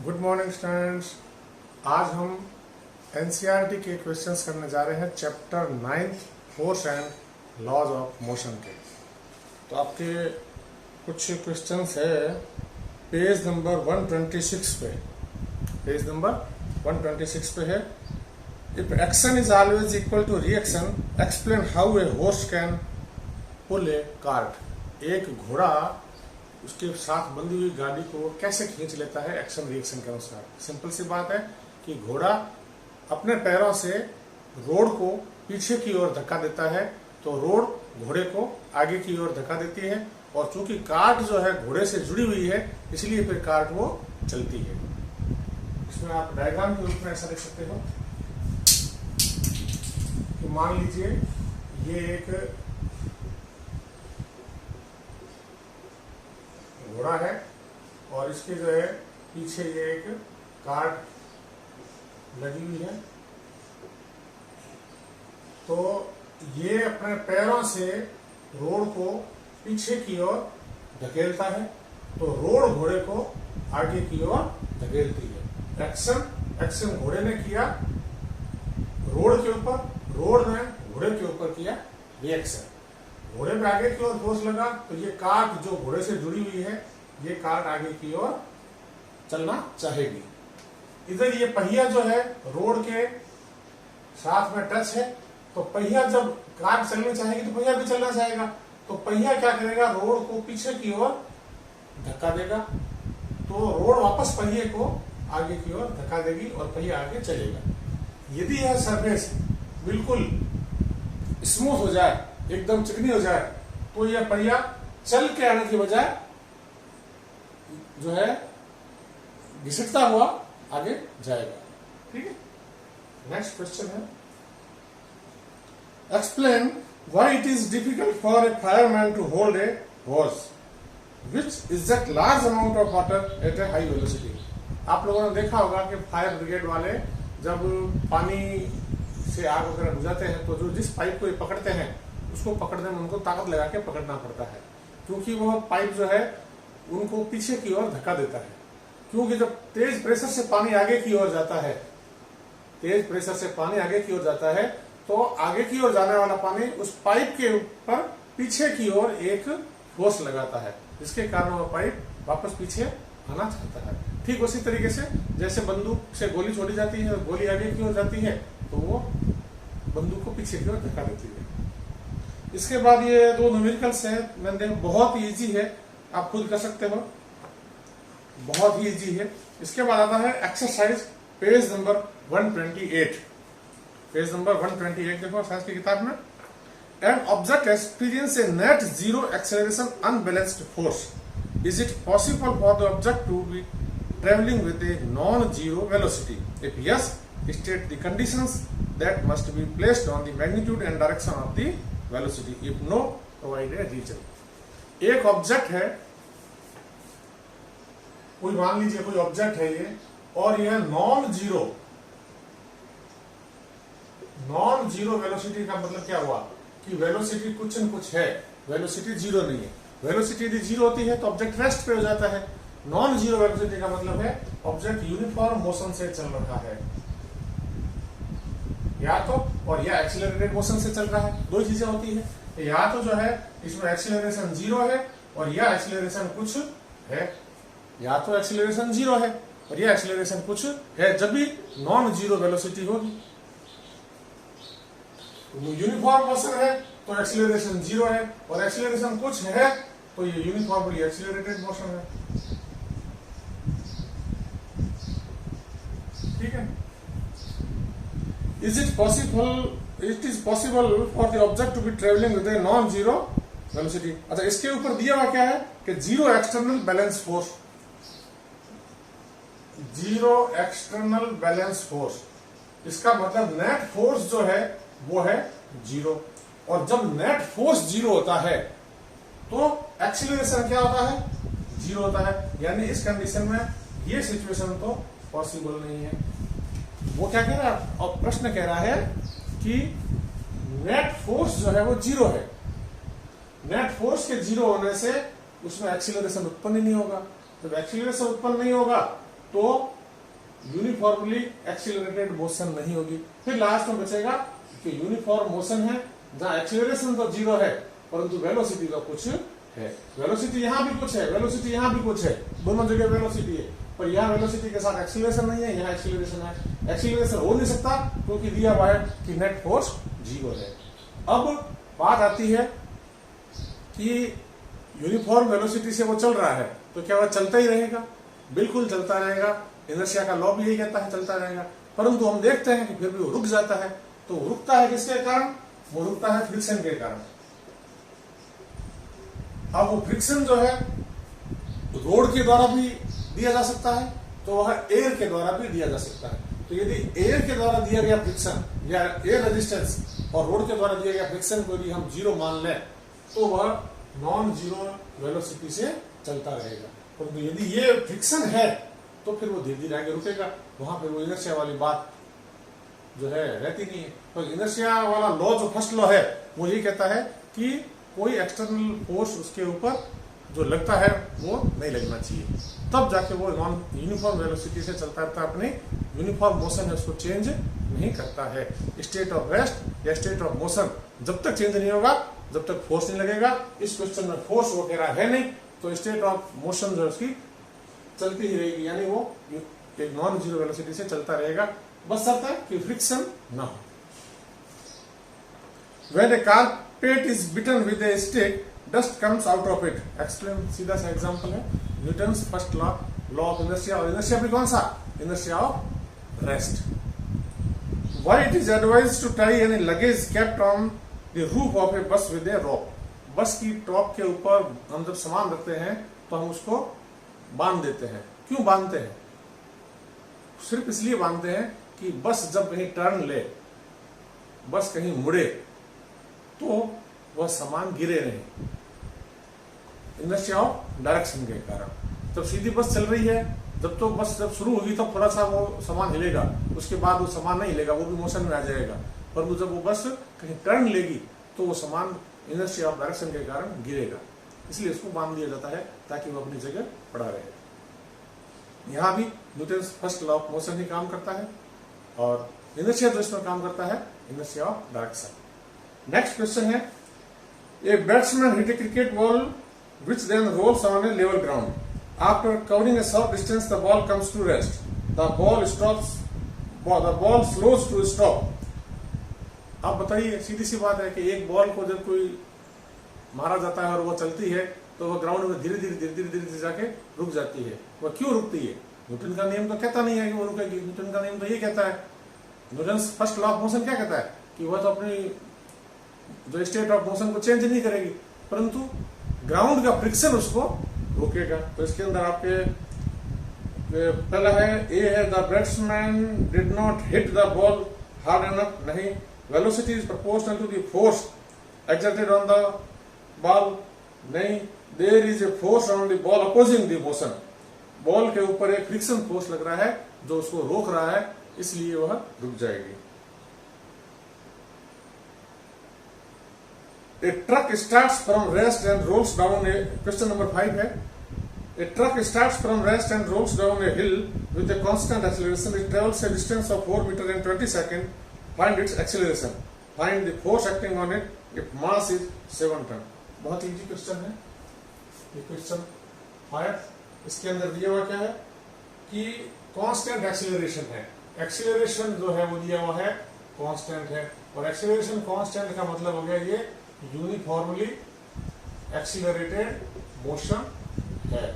Good morning students. आज हम NCERT के क्वेश्चंस करने जा रहे हैं chapter 9 force and laws of motion के। तो आपके कुछ क्वेश्चंस है पेज नंबर 126 पे। पेज नंबर 126 पे है। If action is always equal to reaction, explain how a horse can pull a cart. एक घोड़ा उसके साथ बंधी हुई गाड़ी को कैसे खींच लेता है एक्शन रिएक्शन के अनुसार। सिंपल सी बात है कि घोड़ा अपने पैरों से रोड को पीछे की ओर धक्का देता है, तो रोड घोड़े को आगे की ओर धक्का देती है, और चूंकि कार्ट जो है घोड़े से जुड़ी हुई है इसलिए फिर कार्ट वो चलती है। इसमें आप डायग्राम के रूप में ऐसा देख सकते हो कि मान लीजिए ये एक घोड़ा है और इसके जो है पीछे ये एक कार्ट लगी हुई है। तो ये अपने पैरों से रोड को पीछे की ओर धकेलता है, तो रोड घोड़े को आगे की ओर धकेलती है। एक्शन घोड़े ने किया रोड के ऊपर, रोड ने घोड़े के ऊपर किया रिएक्शन। घोड़े पे आगे की ओर फोर्स लगा तो ये कार्ट जो घोड़े से जुड़ी हुई है ये कार्ट आगे की ओर चलना चाहेगी। इधर ये पहिया जो है रोड के साथ में टच है, तो पहिया जब कार्ट चलना चाहेगी तो पहिया भी चलना चाहेगा। तो पहिया क्या करेगा, रोड को पीछे की ओर धक्का देगा, तो रोड वापस पहिए को आगे की ओर धक्का देगी और पहिया आगे चलेगा। यदि यह सरफेस बिल्कुल स्मूथ हो जाए, एकदम चिकनी हो जाए, तो यह पहिया चल के आने की बजाय जो है घिसटता हुआ आगे जाएगा। ठीक है। नेक्स्ट क्वेश्चन है, explain why it is difficult for a fireman to hold a horse which eject large amount of water at a high velocity. आप लोगों ने देखा होगा कि फायर ब्रिगेड वाले जब पानी से आग वगैरह बुझाते हैं तो जो जिस पाइप को ये पकड़ते हैं उसको पकड़ने में उनको ताकत लगा के पकड़ना पड़ता है, क्योंकि वह पाइप जो है उनको पीछे की ओर धक्का देता है। क्योंकि जब तेज प्रेशर से पानी आगे की ओर जाता है, तेज प्रेशर से पानी आगे की ओर जाता है, तो आगे की ओर जाने वाला पानी उस पाइप के ऊपर पीछे की ओर एक फोर्स लगाता है, जिसके कारण वह पाइप वापस पीछे आना चाहता है। ठीक उसी तरीके से जैसे बंदूक से गोली छोड़ी जाती है और गोली आगे की ओर जाती है तो वो बंदूक को पीछे की ओर धक्का देती है। इसके बाद ये दो न्यूमेरिकल्स है, मैंने देखा बहुत ही इजी है, आप खुद कर सकते हो, बहुत ही इजी है। इसके बाद आता है exercise page number 128। Page number 128 देखो साइंस की किताब में। An object experience a net zero acceleration unbalanced force, is it possible for the object to be travelling with a non zero velocity? If yes, state the conditions that must be placed on the magnitude and direction of the velocity. If no, provide a reason. एक object है, कोई मान लीजिए कोई object है ये, और यह नॉन जीरो वेलोसिटी का मतलब क्या हुआ कि वेलोसिटी कुछ न कुछ है, वेलोसिटी जीरो नहीं है। वेलोसिटी यदि जीरो होती है तो ऑब्जेक्ट रेस्ट पे हो जाता है। नॉन जीरो वेलोसिटी का मतलब है ऑब्जेक्ट यूनिफॉर्म मोशन से चल रहा है, या तो और या एक्सीलरेटेड मोशन से चल रहा है। दो चीजें होती है, या तो जो है इसमें एक्सीलरेशन जीरो है और या एक्सीलरेशन कुछ है, या तो एक्सीलरेशन जीरो है और या एक्सीलरेशन कुछ है, जब भी नॉन जीरो वेलोसिटी होगी। यूनिफॉर्म मोशन है तो एक्सीलरेशन जीरो है, और एक्सीलरेशन कुछ है तो ये यूनिफॉर्मली एक्सीलरेटेड मोशन है। ठीक है। Is it possible? It is possible for the object to be traveling with a non-zero velocity. अच्छा, इसके ऊपर दिया हुआ क्या है कि zero external balance force, zero external balance force, इसका मतलब नेट फोर्स जो है वो है जीरो। और जब नेट फोर्स जीरो होता है तो एक्सीलरेशन क्या होता है, जीरो होता है। यानी इस कंडीशन में ये सिचुएशन तो पॉसिबल नहीं है। वो क्या कह रहा है, और प्रश्न कह रहा है कि नेट फोर्स जो है वो जीरो है। नेट फोर्स के जीरो होने से उसमें एक्सीलरेशन उत्पन्न ही नहीं होगा। जब एक्सीलरेशन उत्पन्न नहीं होगा तो यूनिफॉर्मली एक्सीलरेटेड मोशन नहीं होगी। फिर लास्ट में बचेगा कि यूनिफॉर्म मोशन है जहां एक्सीलरेशन तो जीरो है परंतु वेलोसिटी तो कुछ है। वेलोसिटी यहां भी कुछ है, वेलोसिटी यहां भी कुछ है, दोनों जगह वेलोसिटी है, पर यहां वेलोसिटी के साथ एक्सीलरेशन नहीं है, यहां एक्सीलरेशन है। एक्सीलरेशन हो नहीं सकता क्योंकि दिया हुआ है कि नेट फोर्स जीरो है। अब बात आती है कि यूनिफॉर्म वेलोसिटी से वो चल रहा है तो क्या वह चलता ही रहेगा? बिल्कुल चलता रहेगा। इनर्शिया का लॉ भी यही कहता है चलता रहेगा, परंतु हम देखते हैं कि फिर भी वो रुक जाता है। तो रुकता है किसके कारण? वो रुकता है फ्रिक्शन के कारण। अब वो फ्रिक्शन जो है रोड के द्वारा भी दिया जा सकता है तो वह एयर के द्वारा भी दिया जा सकता है। तो यदि एयर के द्वारा दिया गया फ्रिक्शन या एयर रेजिस्टेंस और रोड के द्वारा दिया गया फ्रिक्शन को यदि हम जीरो मान लें तो वह नॉन जीरो वेलोसिटी से चलता रहेगा। परंतु यदि ये फ्रिक्शन है तो फिर वो धीरे धीरे आगे रुकेगा, वहां पर वो इनर्शिया वाली बात जो है रहती नहीं है। तो इनर्शिया वाला लॉ जो फर्स्ट लॉ है वो ये कहता है कि कोई एक्सटर्नल फोर्स उसके ऊपर जो लगता है वो नहीं लगना चाहिए, तब जाके वो नॉन यूनिफॉर्म वेलोसिटी से चलता रहता है। अपनी यूनिफॉर्म मोशन है उसको चेंज नहीं करता है। स्टेट ऑफ रेस्ट या स्टेट ऑफ मोशन जब तक चेंज नहीं होगा जब तक फोर्स नहीं लगेगा। इस क्वेश्चन में फोर्स वगैरह है नहीं तो स्टेट ऑफ मोशन जो उसकी चलती ही रहेगी, यानी वो एक नॉन जीरो वेलोसिटी से चलता रहेगा, बस शर्त है कि फ्रिक्शन ना हो। When a carpet is beaten with a stick, dust comes out of it. Explain, सीधा सा एग्जांपल है Newton's first law, law of inertia. और इनर्शिया भी कौन सा? Inertia of rest. Why it is advised to tie any luggage kept on the roof of a bus with a rope? बस की top के ऊपर हम जब सामान रखते हैं तो हम उसको बांध देते हैं। क्यों बांधते हैं? सिर्फ इसलिए बांधते हैं कि बस जब कहीं टर्न ले, बस कहीं मुड़े तो वह सामान गिरे नहीं, इनर्शिया ऑफ डायरेक्शन के कारण। जब सीधी बस चल रही है, जब तो बस जब शुरू होगी तब थोड़ा सा वो सामान हिलेगा, उसके बाद वो सामान नहीं हिलेगा, वो भी मोशन में आ जाएगा। परंतु जब वो बस कहीं टर्न लेगी तो वो सामान इनर्शिया ऑफ डायरेक्शन के कारण गिरेगा, इसलिए इसको बांध दिया जाता है ताकि वो अपनी जगह पड़ा रहे। यहां भी Newton's first law of motion ही काम करता है और इनर्शिया जो इसमें काम करता है inertia of direction. Next question है, a batsman hit a cricket ball which then rolls on a level ground. After covering a short distance, the ball comes to rest. The ball slows to stop. अब बताइए, सीधी सी बात है कि एक ball को जब कोई मारा जाता है और वो चलती है तो वह ग्राउंड में धीरे धीरे जाके रुक जाती है। वह क्यों रुकती है? न्यूटन का नियम तो कहता नहीं है कि वो रुकेगी। न्यूटन का नियम तो ये कहता है, Newton first law of motion क्या कहता है कि वह तो अपनी जो स्टेट ऑफ मोशन को चेंज नहीं करेगी, परंतु ग्राउंड का फ्रिक्शन उसको रोकेगा। तो इसके अंदर आपके पहला है, ए है the batsman did not hit the ball hard enough, नहीं। Velocity is proportional to the force exerted on the ball, नहीं। There is a force on the ball opposing the motion, ball के ऊपर एक friction force लग रहा है जो उसको रोक रहा है, इसलिए वह रुक जाएगी। A truck starts from rest and rolls down a, question number 5 है, a truck starts from rest and rolls down a hill with a constant acceleration. It travels a distance of 4 meters in 20 seconds. Find its acceleration. Find the force acting on it if mass is 7 ton. बहुत easy question है ये question 5। इसके अंदर दिया हुआ क्या है कि कांस्टेंट एक्सीलरेशन है। एक्सीलरेशन जो है वो दिया हुआ है कांस्टेंट है, और एक्सीलरेशन कांस्टेंट का मतलब हो गया ये यूनिफॉर्मली एक्सीलरेटेड मोशन है।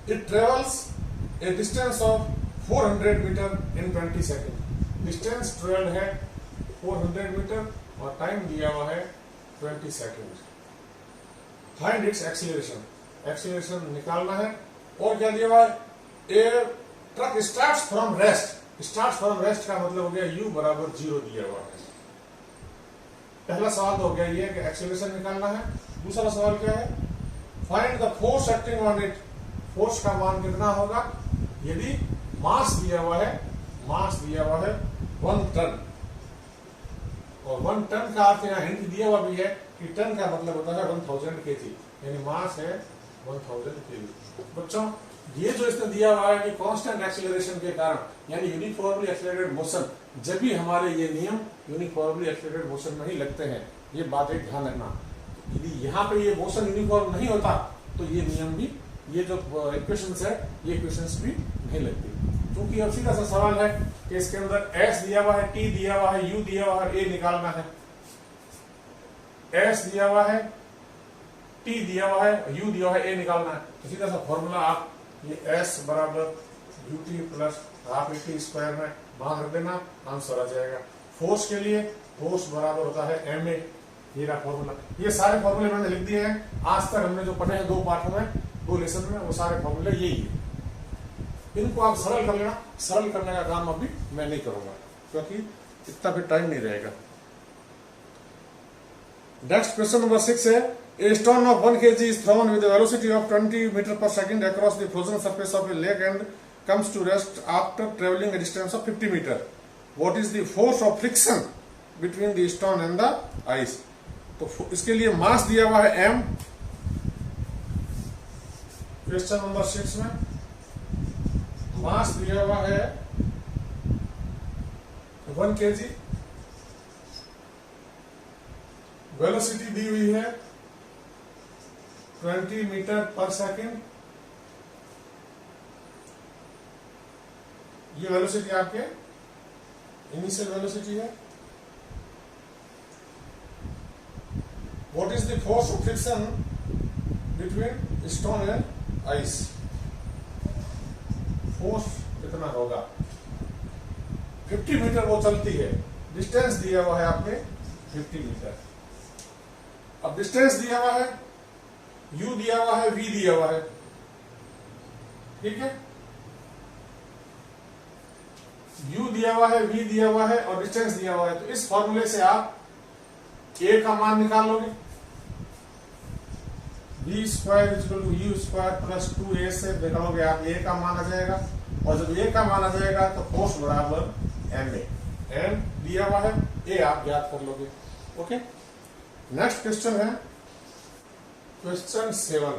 It travels a distance of 400 metre in 20 second. Distance travel है 400 मीटर और टाइम दिया हुआ है 20 second. Find its acceleration, acceleration निकालना है। और क्या दिया हुआ है, a truck starts from rest. Starts from rest का मतलब हो गया u बराबर 0 दिया हुआ है। पहला सवाल तो हो गया ये कि एक्सीलरेशन निकालना है। दूसरा सवाल क्या है, find the force acting on it. Force का मान कितना होगा यदि मास दिया हुआ है, मास दिया हुआ है 1 टन, और 1 टन का अर्थ यहाँ हिंट दिया हुआ भी है कि टन का मतलब होता है 1000 kg, यानी मास है 1000 kg। बच्चों ये जो इसने दिया हुआ है कि कांस्टेंट एक्सीलरेशन के कारण यानी यूनिफॉर्मली एक्सीलरेटेड मोशन, जब भी हमारे ये नियम यूनिफॉर्मली एक्सीलरेटेड मोशन में ही लगते हैं, ये बात एक ध्यान रखना। यदि यहाँ पे ये मोशन यूनिफॉर्म नहीं होता तो ये नियम भी, ये जो इक्वेशंस है, ये इक्वेशंस भी नहीं लगती। क्योंकि अब सीधा सा सवाल है कि इसके अंदर S दिया हुआ है, T दिया हुआ है, U दिया हुआ है, A निकालना है। S दिया हुआ है, T दिया हुआ है, U दिया हुआ है, A निकालना है। तो सीधा सा फॉर्मूला आप ये S बराबर ut plus half at square में बांध रख देना, आंसर आ जाएगा। फोर्स के लिए फोर्स बराबर होता है ma, ये रहा फॉर्मूला। ये सारे फॉर्मूले मैंने लिख दिए हैं। आज तक हमने जो पढ़े हैं 2 पाठों में, 2 लेसन में, वो सारे फॉर्मूले यही है। इनको आप सरल कर लेना। सरल करने का काम अभी मैं नहीं करूंगा क्योंकि इतना भी टाइम नहीं रहेगा। नेक्स्ट क्वेश्चन नंबर 6 है, A stone of 1 kg is thrown with a velocity of 20 meter per second across the frozen surface of a lake and comes to rest after traveling a distance of 50 meter. What is the force of friction between the stone and the ice? तो इसके लिए मास दिया हुआ है m, question number 6 में मास दिया हुआ है 1 kg, वेलोसिटी दी हुई है 20 मीटर पर सेकेंड। ये वेलोसिटी आपके इनिशियल वेलोसिटी है। What is the force of friction between stone and ice? Force कितना होगा? 50 मीटर वो चलती है। डिस्टेंस दिया हुआ है आपने 50 मीटर। अब डिस्टेंस दिया हुआ है, u दिया हुआ है, v दिया हुआ है, ठीक है। u दिया हुआ है, v दिया हुआ है और डिस्टेंस दिया हुआ है। तो इस फॉर्मूले से आप a का मान निकाल लोगे। v square equal to u square plus 2a से निकालोगे आप, a का मान आ जाएगा। और जब a का मान आ जाएगा तो फोर्स बराबर ma, m दिया हुआ है, a आप ज्ञात कर लोगे। ओके, नेक्स्ट क्वेश्चन है question 7।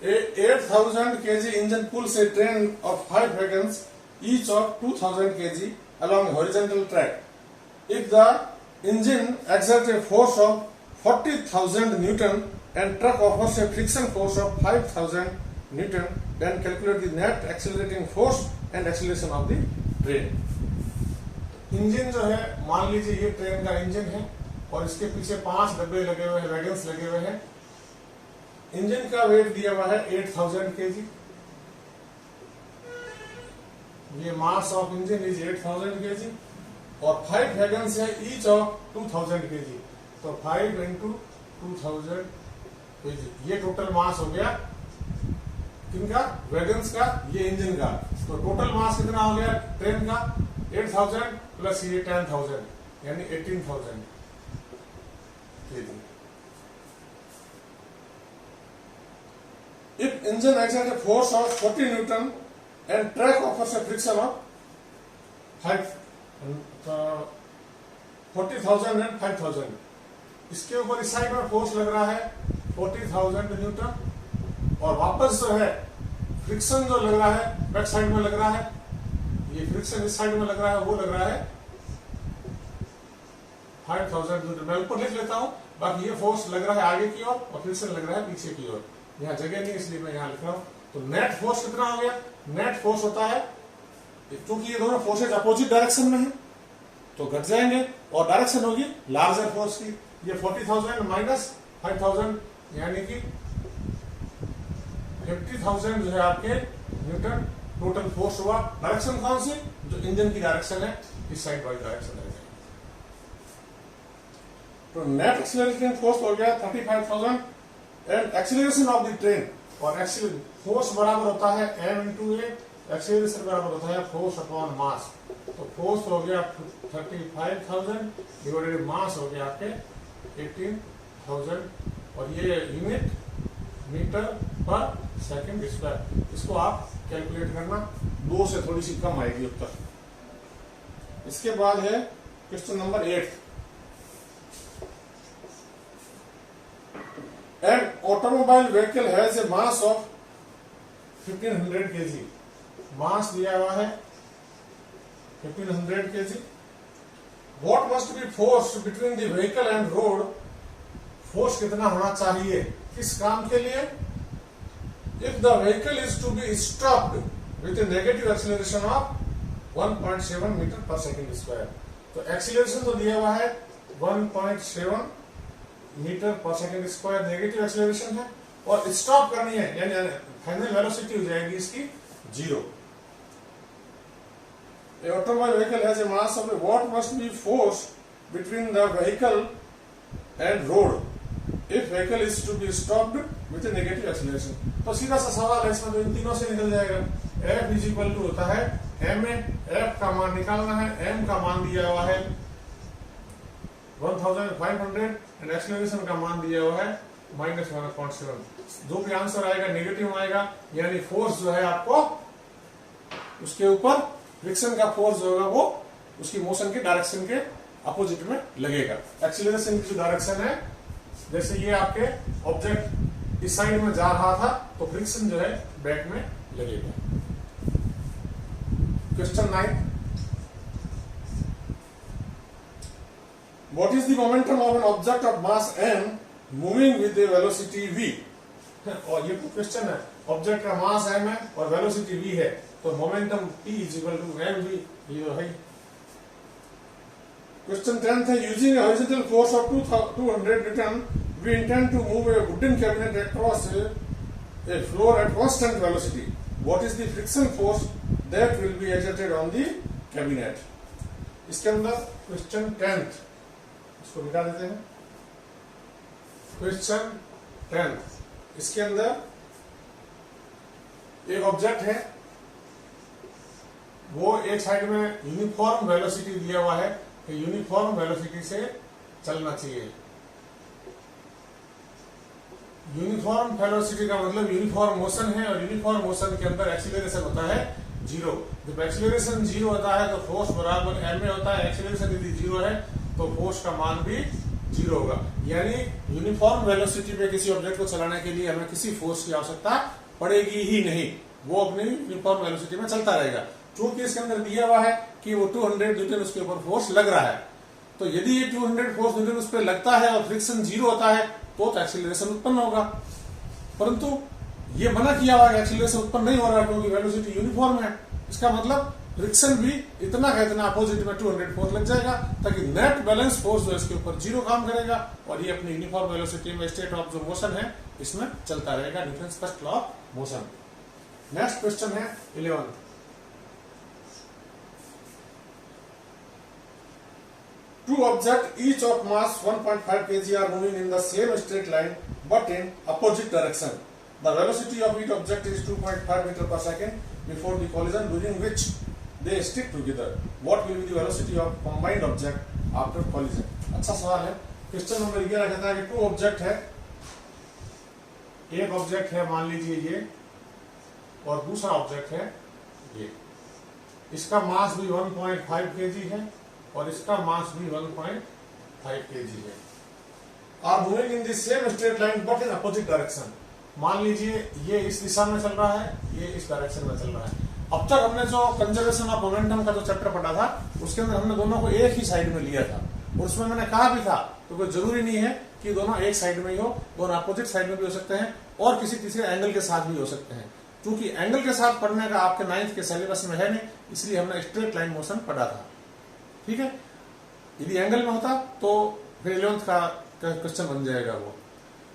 A 8000 kg engine pulls a train of 5 wagons, each of 2000 kg, along a horizontal track. If the engine exerts a force of 40,000 Newton and truck offers a friction force of 5,000 Newton, then calculate the net accelerating force and acceleration of the train. Engine जो है, मान लीजिए ये train का engine है और इसके पीछे 5 डब्बे लगे हुए हैं, वैगन्स लगे हुए हैं। इंजन का वेट दिया हुआ है 8000 kg। ये mass of engine is 8000 kg और 5 वैगन्स है, ईच ऑफ 2000 kg। तो 5 इंटू 2000 kg, ये टोटल मास हो गया किनका? वैगन्स का, ये इंजन का। तो टोटल मास कितना हो गया ट्रेन का? 8000 प्लस ये 10000 यानी 18000 kg। If engine exerts a force of 40 Newton and track offers a friction of 40,000 and 5,000, इसके ऊपर इस साइड में फोर्स लग रहा है 40,000 न्यूटन और वापस जो है फ्रिक्शन जो लग रहा है बैक साइड में लग रहा है, ये फ्रिक्शन इस साइड में लग रहा है, वो लग रहा है 5000 न्यूटन। मैं ऊपर लिख लेता हूं, बाकी ये फोर्स लग रहा है आगे की ओर और फ्रिक्शन लग रहा है पीछे की ओर। यहाँ जगह नहीं इसलिए मैं यहाँ लिख रहा हूं। तो नेट फोर्स कितना हो गया? नेट फोर्स होता है, क्योंकि ये दोनों फोर्सेज अपोजिट डायरेक्शन में है तो घट जाएंगे और डायरेक्शन होगी लार्जर फोर्स की। ये 40,000 माइनस 5,000 यानी कि 50,000 जो है आपके न्यूटन टोटल फोर्स हुआ। डायरेक्शन कौन सी? जो इंजन की डायरेक्शन है, इस साइड वाली डायरेक्शन है। तो नेट एक्सीलरेटिंग फोर्स हो गया 35,000 and acceleration of the train, और फोर्स बराबर होता है m इंटू ए, एक्सीलरेशन बराबर होता है फोर्स अपॉन मास। तो फोर्स हो गया 35,000 डिवाइडेड मास हो गया आपके 18,000 और ये यूनिट मीटर पर सेकंड स्क्वायर। इसको आप कैलकुलेट करना, 2 से थोड़ी सी कम आएगी उत्तर। इसके बाद है question number 8। An automobile vehicle has a mass of 1500 kg. मास दिया हुआ है 1500 kg. What must be force between the vehicle and road? Force कितना होना चाहिए किस काम के लिए? If the vehicle is to be stopped with a negative acceleration of 1.7 metre per second square. तो एक्सीलरेशन तो दिया हुआ है 1.7 metre per second square negative acceleration है, और स्टॉप करनी है यानी फाइनल वेलोसिटी हो जाएगी इसकी 0. A automobile vehicle has a mass of what must be force between the vehicle and road if vehicle is to be stopped with a negative acceleration. तो सीधा सा सवाल है इसमें, तो इन तीनों से निकल जाएगा. F इज इक्वल टू होता है m में F का मान निकालना है, m का मान दिया हुआ है 1500 एंड एक्सीलरेशन का मान दिया हुआ है -1.7. दो भी आंसर आएगा नेगेटिव आएगा, यानी फोर्स जो है आपको उसके ऊपर फ्रिक्शन का फोर्स जो होगा वो उसकी मोशन के डायरेक्शन के अपोजिट में लगेगा. एक्सीलरेशन की जो डायरेक्शन है, जैसे ये आपके ऑब्जेक्ट इस साइड में जा रहा था तो फ्रिक्शन जो है बैक में लगेगा. Question 9. What is the momentum of an object of mass m moving with a velocity v? और ये क्वेश्चन है, ऑब्जेक्ट का मास m है और वेलोसिटी v है, तो momentum p is equal to mv ये है. क्वेश्चन 10 है, using a horizontal force of 200 Newton we intend to move a wooden cabinet across a floor at constant velocity. What is the friction force that will be exerted on the cabinet? इसके अंदर question 10 इसको मिटा देते हैं. Question 10 इसके अंदर एक object है, वो एक साइड में यूनिफॉर्म वेलोसिटी दिया हुआ है कि यूनिफॉर्म वेलोसिटी से चलना चाहिए. यूनिफॉर्म वेलोसिटी का मतलब यूनिफॉर्म मोशन है, और यूनिफॉर्म मोशन के अंदर एक्सीलरेशन होता है 0. जब एक्सीलरेशन 0 होता है तो फोर्स बराबर m में होता है. एक्सीलरेशन यदि 0 है तो फोर्स का मान भी 0 होगा. यानी यूनिफॉर्म वेलोसिटी पे किसी ऑब्जेक्ट को चलाने के लिए हमें किसी फोर्स की आवश्यकता पड़ेगी ही नहीं, वो अपनी यूनिफॉर्म वेलोसिटी में चलता रहेगा. चूंकि इसके अंदर दिया हुआ है कि वो 200 न्यूटन उसके ऊपर फोर्स लग रहा है, तो यदि ये 200 फोर्स न्यूटन उस पर लगता है और फ्रिक्शन 0 होता है तो एक्सीलरेशन उत्पन्न होगा. परंतु ये मना किया हुआ है, एक्सीलरेशन उत्पन्न नहीं हो रहा क्योंकि वेलोसिटी यूनिफॉर्म है. इसका मतलब फ्रिक्शन भी इतना का इतना अपोजिट में 200 फोर्स लग जाएगा, ताकि नेट बैलेंस फोर्स जो इसके ऊपर 0 काम करेगा और ये अपनी यूनिफॉर्म वेलोसिटी में स्टेट ऑफ जो मोशन है इसमें चलता रहेगा. Newton's first law of motion. Next question है 11. Two objects each of mass 1.5 kg are moving in the same straight line but in opposite direction. The velocity of each object is 2.5 meter per second before the collision, during which they stick together. What will be the velocity of combined object after collision? अच्छा सवाल है. Question number 11 कहता है कि 2 object है, एक object है मान लीजिए ये, और दूसरा ऑब्जेक्ट है ये. इसका मास भी 1.5 kg है और इसका मास भी 1.5 kg है. Are moving in the same straight line but in opposite direction. मान लीजिए ये इस दिशा में चल रहा है, ये इस डायरेक्शन में चल रहा है. अब तक हमने जो कंजर्वेशन ऑफ मोमेंटम का जो चैप्टर पढ़ा था उसके अंदर हमने दोनों को एक ही साइड में लिया था, और उसमें मैंने कहा भी था तो कोई जरूरी नहीं है कि दोनों एक साइड में ही हो, दोनों अपोजिट साइड में भी हो सकते हैं और किसी तीसरे एंगल के साथ भी हो सकते हैं. क्योंकि एंगल के साथ पढ़ने का आपके 9th के सिलेबस में है नहीं, इसलिए हमने स्ट्रेट लाइन मोशन पढ़ा था. ठीक है, यदि एंगल में होता तो फिर 11th का क्वेश्चन बन जाएगा वो.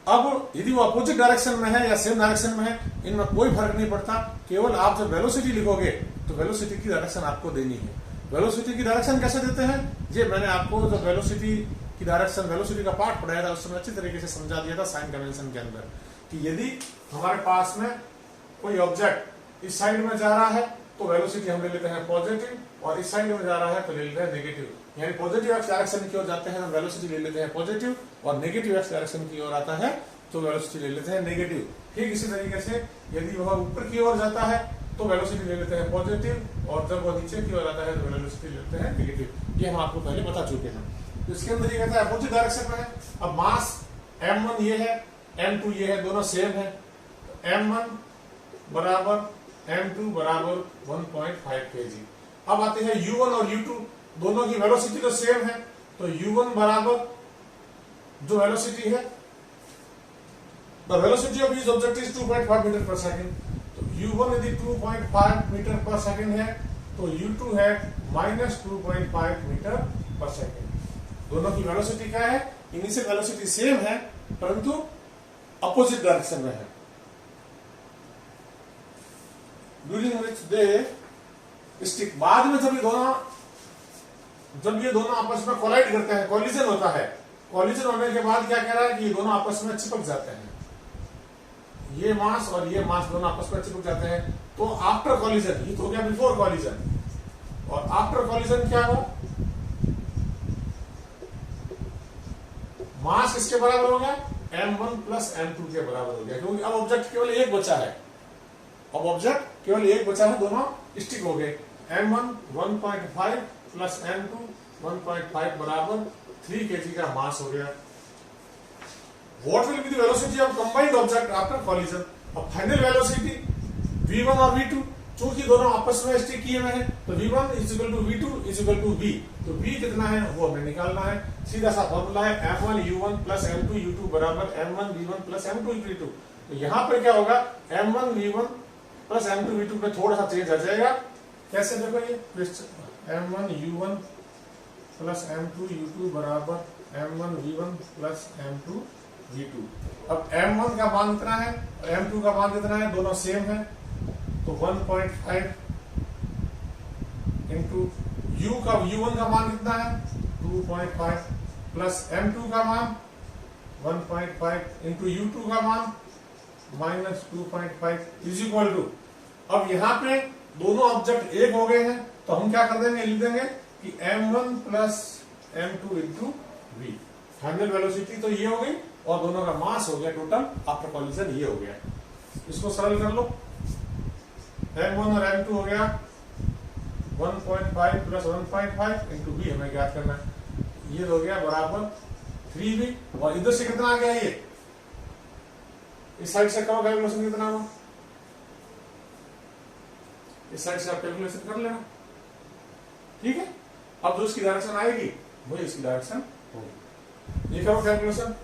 अब यदि वो अपोजिट डायरेक्शन में है या सेम डायरेक्शन में है, इनमें कोई फर्क नहीं पड़ता. केवल आप जब वेलोसिटी लिखोगे तो वेलोसिटी की डायरेक्शन आपको देनी है. वेलोसिटी की डायरेक्शन कैसे देते हैं, ये मैंने आपको जब वेलोसिटी की डायरेक्शन वेलोसिटी का पार्ट पढ़ाया था उस समय अच्छी तरीके से समझा दिया था साइन कन्वेंशन के अंदर, कि यदि हमारे पास में कोई ऑब्जेक्ट इस साइड में जा रहा है तो वेलोसिटी हम ले लेते हैं पॉजिटिव, और इस साइड में जा रहा है तो ले लेते हैं नेगेटिव. यानी पॉजिटिव एक्स डायरेक्शन की ओर जाते हैं तो वेलोसिटी ले लेते हैं पॉजिटिव, और नेगेटिव एक्स डायरेक्शन की ओर आता है तो वेलोसिटी ले लेते हैं नेगेटिव. ठीक इसी तरीके से यदि वह ऊपर की ओर जाता है तो वेलोसिटी ले लेते हैं पॉजिटिव, और जब वह नीचे की ओर आता है तो वेलोसिटी ले लेते हैं नेगेटिव. ये हम आपको पहले बता चुके हैं. तो इसके अंदर ये कहता है अपोजिट डायरेक्शन में है. अब मास m1 ये है m2 ये है, दोनों सेम है। m1 बराबर m2 बराबर 1.5 kg। अब आते हैं u1 और u2, दोनों की वेलोसिटी तो सेम है, तो u1 बराबर जो वेलोसिटी है, the velocity of this object is 2.5 metre per second. तो u1 यदि 2.5 मीटर पर सेकेंड है तो u2 है -2.5 मीटर पर सेकेंड। दोनों की वेलोसिटी क्या है? इनिशियल वेलोसिटी सेम है परंतु अपोजिट डायरेक्शन में है। ड्यूरिंग विच दे स्टिक, बाद में जब ये दोनों आपस में कोलाइड करते हैं, कोलिजन होता है, कोलिजन होने के बाद क्या कह रहा है कि ये दोनों आपस में चिपक जाते हैं, ये मास और ये मास दोनों आपस में चिपक जाते हैं। तो आफ्टर कोलिजन, ये तो हो गया बिफोर कोलिजन, और आफ्टर कोलिजन क्या हुआ? मास किसके बराबर हो गया? m1 प्लस m2 के बराबर हो गया, क्योंकि अब ऑब्जेक्ट केवल एक बचा है, अब ऑब्जेक्ट केवल एक बचा है, दोनों स्टिक हो गए। m1 1.5 प्लस m2 1.5 बराबर 3 kg का मास हो गया। What will be the velocity of combined object after collision? अब फाइनल वेलोसिटी v1 और v2, चूंकि दोनों आपस में स्टिक किए हुए हैं तो v1 is equal to v2 is equal to v, तो v कितना है वो हमें निकालना है। सीधा सा फॉर्मूला है m1 u1 plus m2 u2 बराबर m1 v1 plus m2 v2। तो यहाँ पर क्या होगा? m1 v1 plus m2 v2 में थोड़ा सा चेंज आ जाएगा। कैसे? देखो ये m1 u1 plus m2 u2 बराबर m1 v1 plus m2 v2। अब m1 का मान कितना है और m2 का मान कितना है? दोनों सेम है, तो 1.5 इंटू u1 का मान कितना है? 2.5 प्लस m2 का मान 1.5 इंटू u2 का मान -2.5 इज इक्वल टू, अब यहाँ पे दोनों ऑब्जेक्ट एक हो गए हैं तो हम क्या कर देंगे? लिख देंगे कि m1 plus m2 into v। Final velocity तो ये हो गई और दोनों का मास हो गया टोटल आफ्टर कोलिजन, ये हो गया। इसको सरल कर लो, m1 और m2 हो गया 1.5 प्लस 1.5 इंटू v हमें ज्ञात करना है, ये हो गया बराबर 3v। और इधर से कितना आ गया? ये इस साइड से करो कैलकुलेशन कितना हुआ, इस साइड से आप कैलकुलेशन कर लेना, ठीक है। अब जो इसकी डायरेक्शन आएगी वही इसकी डायरेक्शन होगी। ये करो कैलकुलेशन,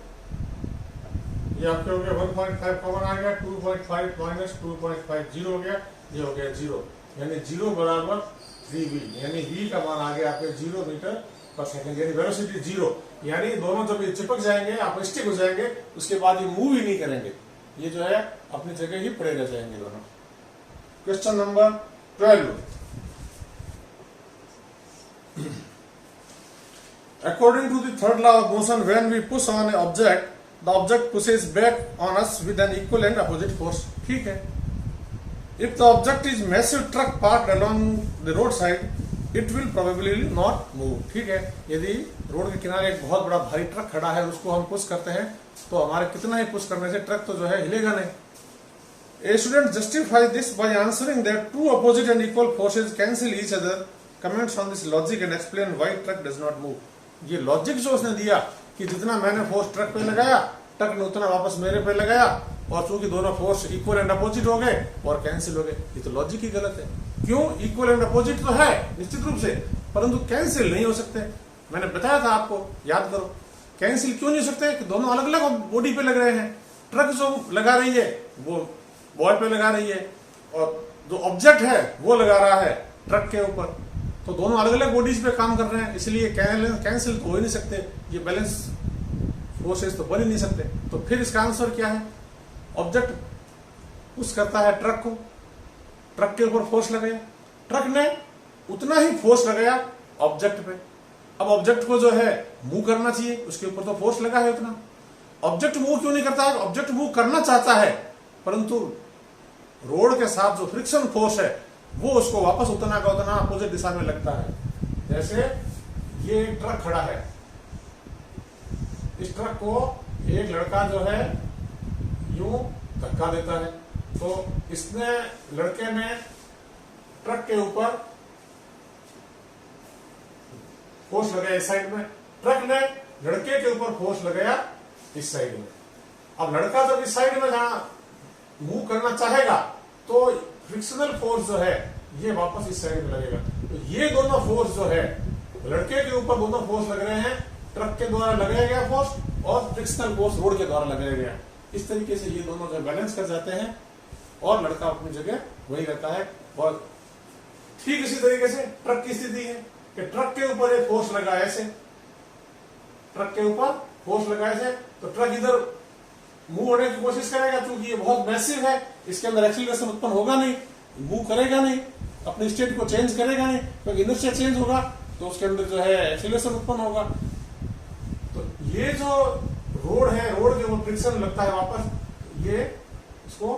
ये आपके हो गया 1.5 कॉमन आ गया, 2.5 माइनस 2.5 जीरो हो गया, ये हो गया 0, यानी 0 बराबर 3v, यानी v का मान आ गया आपके 0 मीटर पर सेकंड, यानी वेलोसिटी 0। यानी दोनों जब ये चिपक जाएंगे, आप स्टिक हो जाएंगे, उसके बाद ये मूव ही नहीं करेंगे, ये जो है अपनी जगह ही पड़े रह जाएंगे दोनों। Question number 12, according to the third law of motion, when we push on an object, the object pushes back on us with an equal and opposite force, ठीक है। If the object is massive truck parked along the roadside, it will probably not move, ठीक है। यदि road के किनारे एक बहुत बड़ा भारी ट्रक खड़ा है, उसको हम पुश करते हैं तो हमारे कितना ही पुश करने से ट्रक तो जो है हिलेगा नहीं। A student justify this by answering that two opposite and equal forces cancel each other. Comments on this logic and explain why truck does not move. ये लॉजिक जो उसने दिया कि जितना मैंने फोर्स ट्रक पे लगाया, ट्रक ने उतना वापस मेरे पे लगाया, और चूंकि दोनों फोर्स इक्वल एंड अपोजिट हो गए और कैंसिल हो गए, ये तो लॉजिक ही गलत है। क्यों? इक्वल एंड अपोजिट तो है निश्चित रूप से, परंतु कैंसिल नहीं हो सकते। मैंने बताया था आपको, याद करो, कैंसिल क्यों नहीं हो सकते? कि दोनों अलग अलग बॉडी पे लग रहे हैं। ट्रक जो लगा रही है वो बॉल पे लगा रही है और जो ऑब्जेक्ट है वो लगा रहा है ट्रक के ऊपर, तो दोनों अलग अलग बॉडीज पे काम कर रहे हैं, इसलिए कैंसिल तो हो ही नहीं सकते, ये बैलेंस फोर्सेस तो बन ही नहीं सकते। तो फिर इसका आंसर क्या है? ऑब्जेक्ट पुश करता है ट्रक को, ट्रक के ऊपर फोर्स लगाया, ट्रक ने उतना ही फोर्स लगाया ऑब्जेक्ट पे। अब ऑब्जेक्ट को जो है मूव करना चाहिए, उसके ऊपर तो फोर्स लगा है उतना। ऑब्जेक्ट मूव क्यों नहीं करता है? ऑब्जेक्ट मूव करना चाहता है, परंतु रोड के साथ जो फ्रिक्शन फोर्स है वो उसको वापस उतना का उतना अपोजिट दिशा में लगता है। जैसे ये ट्रक खड़ा है, इस ट्रक को एक लड़का जो है यूं धक्का देता है, तो इसने लड़के ने ट्रक के ऊपर फोर्स लगाया इस साइड में, ट्रक ने लड़के के ऊपर फोर्स लगाया इस साइड में। अब लड़का जब इस साइड में जहां मूव करना चाहेगा तो फ्रिक्शनल फोर्स जो है ये वापस इस साइड में लगेगा। तो ये दोनों फोर्स जो है लड़के के ऊपर दोनों फोर्स लग रहे हैं, ट्रक के द्वारा लगाया गया फोर्स और फ्रिक्शनल फोर्स रोड के द्वारा लगाया गया। इस तरीके से ये दोनों जो बैलेंस कर जाते हैं और लड़का अपनी जगह वही रहता है। और ठीक इसी तरीके से ट्रक की स्थिति है कि ट्रक के ऊपर एक फोर्स लगा ऐसे, ट्रक के ऊपर फोर्स लगा ऐसे, तो ट्रक इधर मूव होने की कोशिश करेगा, क्योंकि ये बहुत मैसिव है, इसके अंदर एक्सीलरेशन उत्पन्न होगा नहीं, मूव करेगा नहीं, अपनी स्टेट को चेंज करेगा नहीं, क्योंकि इनर्शिया चेंज होगा तो उसके अंदर जो है एक्सीलरेशन उत्पन्न होगा। तो ये जो रोड है, रोड के ऊपर फ्रिक्शन लगता है वापस, ये इसको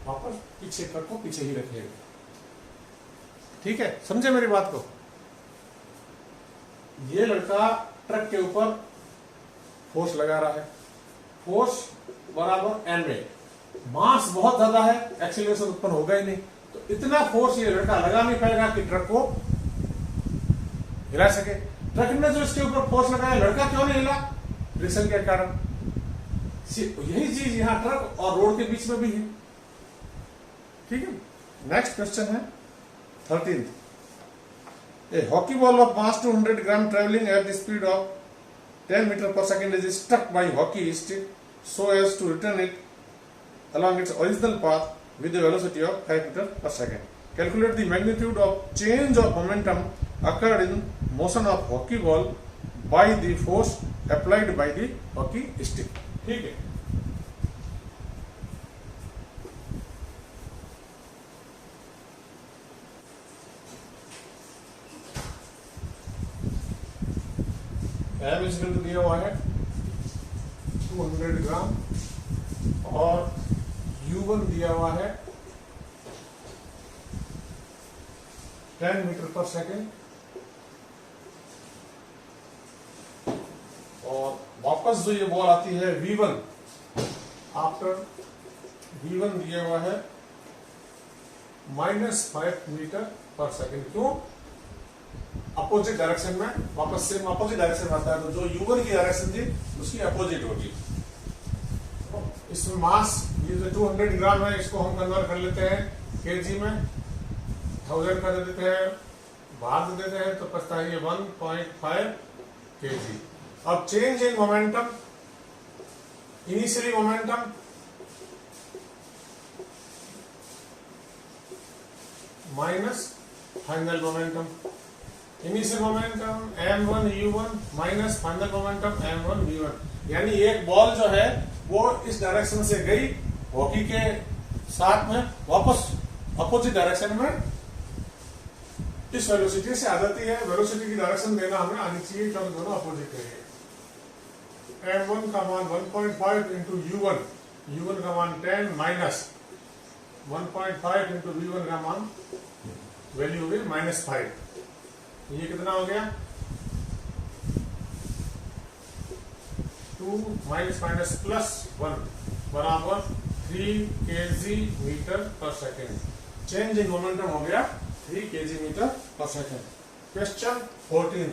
वापस पीछे ट्रक को पीछे ही रखेगा। ठीक है, समझे मेरी बात को? ये लड़का ट्रक के ऊपर फोर्स लगा रहा है, फोर्स बराबर एन में, मास बहुत ज्यादा है, एक्सीलरेशन उत्पन्न होगा ही नहीं, तो इतना फोर्स ये लड़का लगा नहीं पाएगा कि ट्रक को हिला सके। ट्रक ने जो इसके ऊपर फोर्स लगाया, लड़का क्यों नहीं हिला? फ्रिक्शन के कारण। यही चीज यहां ट्रक और रोड के बीच में भी है। ठीक है, नेक्स्ट क्वेश्चन है 13th। A hockey ball of mass 200 gram traveling at the speed of 10 meter per second is struck by hockey stick so as to return it along its original path with a velocity of 5 meter per second. Calculate the magnitude of change of momentum occurred in motion of hockey ball by the force applied by the hockey stick. ठीक है, M equal to दिया हुआ है 200 ग्राम और U1 दिया हुआ है 10 metre per second, और वापस जो ये बॉल आती है V1 आफ्टर V1 दिया हुआ है -5 मीटर पर सेकेंड। क्यों? अपोजिट डायरेक्शन में, वापस से अपोजिट डायरेक्शन में आता है, तो जो U1 की डायरेक्शन थी उसकी अपोजिट होगी। इसमें मास ये जो 200 ग्राम है इसको हम कन्वर्ट कर लेते हैं केजी में, 1000 का दे देते हैं, भार दे देते हैं, तो बचता है ये 1.5 kg। अब change in momentum, initially momentum minus final momentum, initial momentum m1 u1 minus final momentum m1 v1। यानी एक बॉल जो है वो इस डायरेक्शन से गई हॉकी के साथ में, वापस अपोजिट डायरेक्शन में इस वेलोसिटी से आ जाती है। वेलोसिटी की डायरेक्शन देना हमें आनी चाहिए क्योंकि दोनों अपोजिट है। m1 का मान 1.5 इंटू u1, u1 का मान 10 माइनस 1.5 इंटू v1 का मान वैल्यू होगी -5। ये कितना हो गया? 2 माइनस माइनस प्लस 1 बराबर 3 kg metre per second. Change in momentum हो गया 3 kg metre per second. Question 14।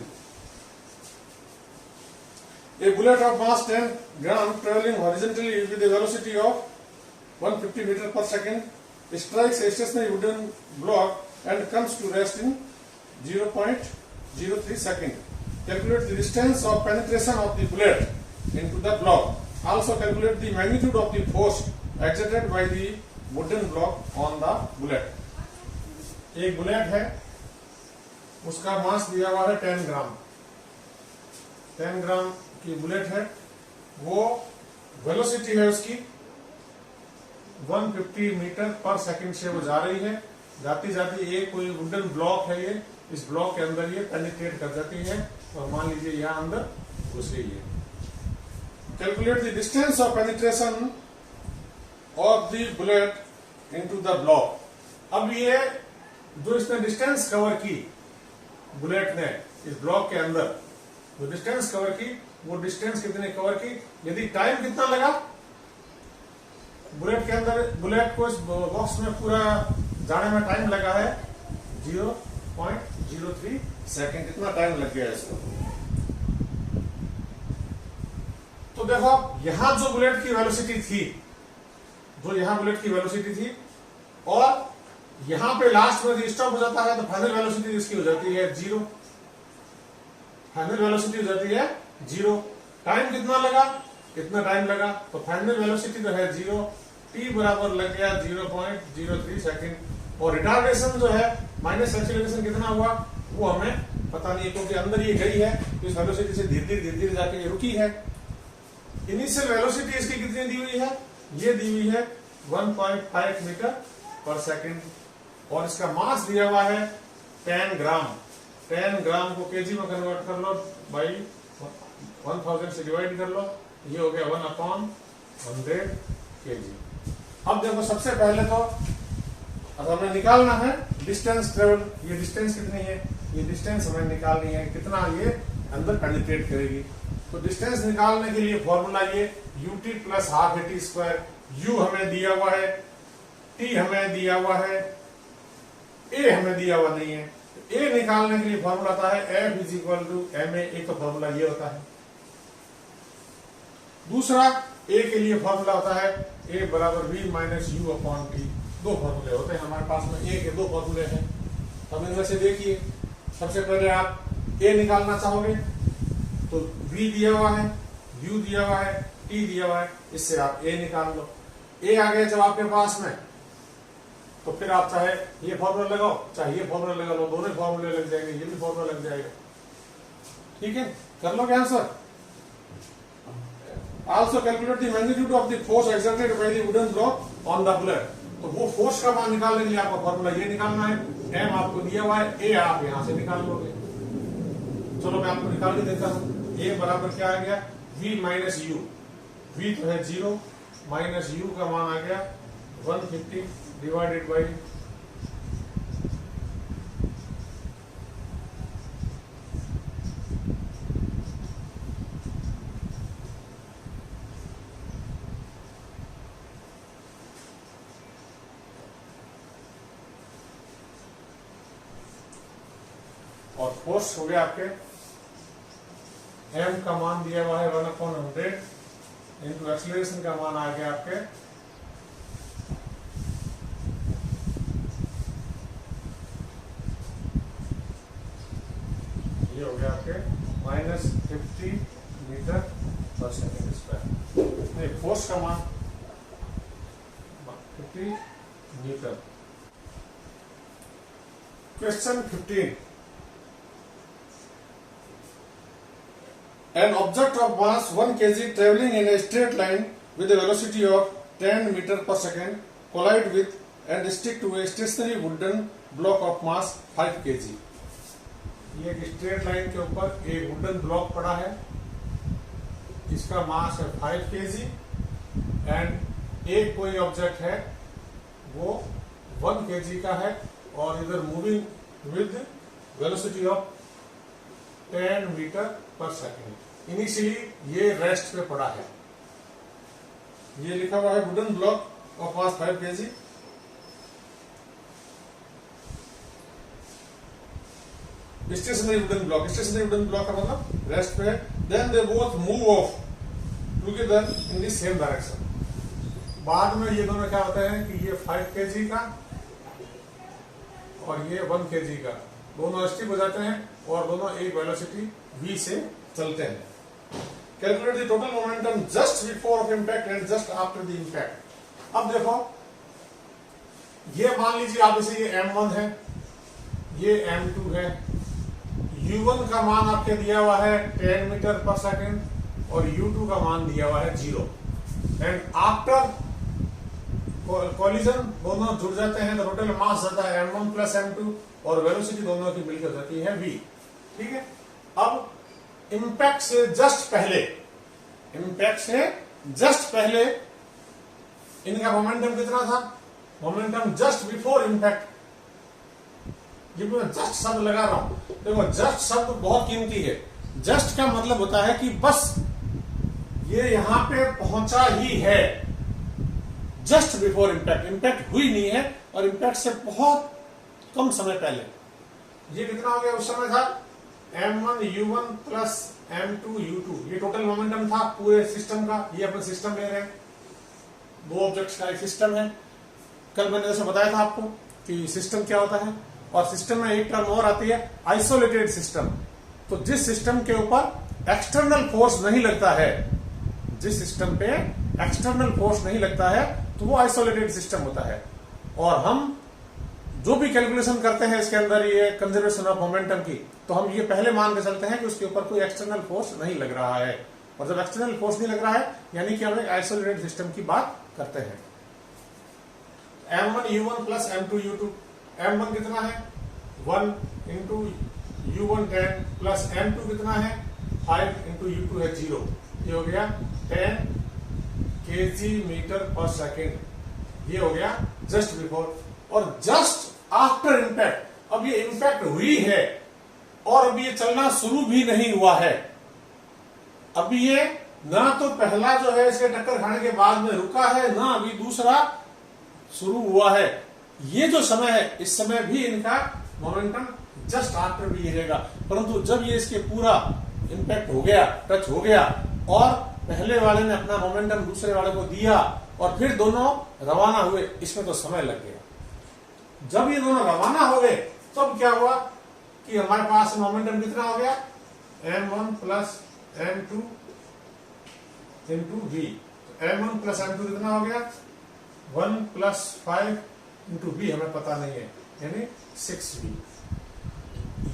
A bullet of mass 10 gram traveling horizontally with a velocity of 150 meter per second strikes a stationary wooden block and comes to rest in 0.03 second. Calculate the distance of penetration of the bullet into the block. Also calculate the magnitude of the force exerted by the wooden block on the bullet. एक bullet है, उसका मास दिया हुआ है 10 ग्राम, 10 ग्राम की bullet है, वो velocity है उसकी 150 मीटर पर सेकंड से वो जा रही है। जाती जाती एक कोई वुडन ब्लॉक है, ये इस ब्लॉक के अंदर ये पेनिट्रेट कर जाती है और मान लीजिए यहां अंदर घुस गई है। Calculate the distance of penetration of the bullet into the block. अब ये जो इसने डिस्टेंस कवर की, बुलेट ने इस ब्लॉक के अंदर जो डिस्टेंस कवर की, वो डिस्टेंस कितने कवर की, यदि टाइम कितना लगा बुलेट के अंदर, बुलेट को इस बॉक्स में पूरा जाने में टाइम लगा है 0.03 सेकेंड। कितना टाइम लग गया इसको? तो देखो यहां जो बुलेट की वेलोसिटी थी, जो यहां बुलेट की वेलोसिटी थी, और यहां पे लास्ट में स्टॉप हो जाता है तो फाइनल वेलोसिटी इसकी हो जाती है 0। फाइनल वेलोसिटी हो जाती है 0। टाइम कितना लगा, कितना टाइम लगा, तो फाइनल वेलोसिटी जो है 0, t बराबर लग गया 0.03 सेकंड। और रिटार्डेशन जो है माइनस एक्सीलरेशन कितना हुआ वो हमें पता नहीं है, क्योंकि अंदर ये गई है तो इस वेलोसिटी से धीरे धीरे जाके ये रुकी है। इनिशियल वेलोसिटी इसकी कितनी दी हुई है, ये दी हुई है 1.5 मीटर पर सेकंड, और इसका मास दिया हुआ है 10 ग्राम। 10 ग्राम को केजी में कन्वर्ट कर लो, बाई 1000 से डिवाइड कर लो, ये हो गया 1/100 केजी। अब देखो सबसे पहले तो अब हमें निकालना है डिस्टेंस ट्रेवल। ये डिस्टेंस कितनी है, ये डिस्टेंस हमें निकालनी है, कितना ये अंदर पेनिट्रेट करेगी। तो डिस्टेंस निकालने के लिए फॉर्मूला ये ut plus half at square. u हमें दिया हुआ है, t हमें दिया हुआ है, a हमें दिया हुआ नहीं है। तो a निकालने के लिए फॉर्मूला आता है F is equal to ma। एक तो फॉर्मूला ये होता है। दूसरा a के लिए फॉर्मूला होता है a बराबर v minus u upon t। दो फॉर्मूले होते हैं हमारे पास में, a के दो फॉर्मूले हैं। अब इनमें से देखिए, सबसे पहले आप a निकालना चाहोगे तो v दिया हुआ है, u दिया हुआ है, t दिया हुआ है, इससे आप a निकाल लो। a आ गया जब आपके पास में, तो फिर आप चाहे ये फॉर्मूला लगाओ चाहे ये फॉर्मूला लगा लो, दोनों फॉर्मूले लग जाएंगे, ये भी फॉर्मूला लग जाएगा। ठीक है, कर लोगे answer. Also calculate the magnitude of the force exerted by the wooden block on the bullet। तो वो फोर्स का मान निकालने के लिए आपका फॉर्मूला ये निकालना है। m आपको दिया हुआ है, a आप यहां से निकाल लोगे। चलो मैं आपको निकाल के देता हूं। a बराबर क्या आ गया, v माइनस u। v तो है 0 माइनस u का मान आ गया 150 डिवाइडेड बाई और फोर्स हो गया आपके m का मान दिया हुआ है 1/100 इंटू एक्सीलरेशन का मान आ गया आपके ये हो गया आपके -50 मीटर पर सेकेंड स्क्वायर। नहीं, फोर्स का मान 50 metre. Question 15। An object of mass 1 kg traveling in a straight line with a velocity of 10 meter per second collide with and stick to a stationary wooden block of mass 5 kg। ये एक straight line के ऊपर एक wooden block पड़ा है, इसका मास है 5 kg and एक कोई ऑब्जेक्ट है वो 1 kg का है और इधर moving with velocity of 10 metre per second. Initially ये रेस्ट पे पड़ा है, ये लिखा हुआ है wooden block of mass 5 kg। Stationary wooden block, stationary wooden block का मतलब रेस्ट पे है। Then they both move of together in the same direction. बाद में ये दोनों क्या होते हैं कि ये 5 kg का और ये 1 kg का दोनों स्टिक हो जाते हैं और दोनों एक वेलोसिटी v से चलते हैं। Calculate the total momentum just before of impact and just after the impact. अब देखो ये मान लीजिए आप इसे ये m1 है, ये m2 है, u1 का मान आपके दिया हुआ है 10 मीटर पर सेकेंड और u2 का मान दिया हुआ है 0 एंड आफ्टर कॉलिजन दोनों जुड़ जाते हैं तो टोटल मास जाता है m1 प्लस m2 और वेलोसिटी दोनों की मिलकर जाती है v। ठीक है, अब इंपैक्ट से जस्ट पहले, इंपैक्ट से जस्ट पहले इनका मोमेंटम कितना था, मोमेंटम जस्ट बिफोर इंपैक्ट। ये मैं जस्ट शब्द लगा रहा हूं, देखो जस्ट शब्द बहुत कीमती है। जस्ट का मतलब होता है कि बस ये यहां पे पहुंचा ही है, जस्ट बिफोर इंपैक्ट, इंपैक्ट हुई नहीं है और इंपैक्ट से बहुत कम समय पहले। ये कितना हो गया, उस समय था m1 u1 प्लस m2u2, ये टोटल मोमेंटम था पूरे सिस्टम का। ये अपन सिस्टम ले रहे हैं, दो ऑब्जेक्ट्स का एक सिस्टम है। कल मैंने जैसे बताया था आपको कि सिस्टम क्या होता है, और सिस्टम में एक टर्म और आती है आइसोलेटेड सिस्टम। तो जिस सिस्टम के ऊपर एक्सटर्नल फोर्स नहीं लगता है, जिस सिस्टम पे एक्सटर्नल फोर्स नहीं लगता है, तो वो आइसोलेटेड सिस्टम होता है। और हम जो भी कैलकुलेशन करते हैं इसके अंदर ये कंजर्वेशन ऑफ मोमेंटम की, तो हम ये पहले मान के चलते हैं कि उसके ऊपर कोई एक्सटर्नल फोर्स नहीं लग रहा है। और जब एक्सटर्नल फोर्स नहीं लग रहा है यानी कि हम एक आइसोलेटेड सिस्टम की बात करते हैं। m1u1 प्लस m2u2, m1 कितना है 1 इंटू u1 10 प्लस m2 कितना है 5 इंटू u2 है 0, ये हो गया 10 kg मीटर पर सेकेंड। ये हो गया जस्ट बिफोर। और जस्ट आफ्टर इंपैक्ट, अब ये इंपैक्ट हुई है और अभी ये चलना शुरू भी नहीं हुआ है। अभी ये ना तो पहला जो है इसके टक्कर खाने के बाद में रुका है, ना अभी दूसरा शुरू हुआ है। ये जो समय है, इस समय भी इनका मोमेंटम जस्ट आफ्टर भी रहेगा। परंतु जब ये इसके पूरा इंपैक्ट हो गया, टच हो गया, और पहले वाले ने अपना मोमेंटम दूसरे वाले को दिया और फिर दोनों रवाना हुए, इसमें तो समय लग गया। जब ये दोनों रवाना हो गए तब क्या हुआ कि हमारे पास मोमेंटम कितना हो गया m1 plus m2 into v। m1 plus m2 कितना हो गया 1 प्लस 5 इंटू v, हमें पता नहीं है, यानी 6v।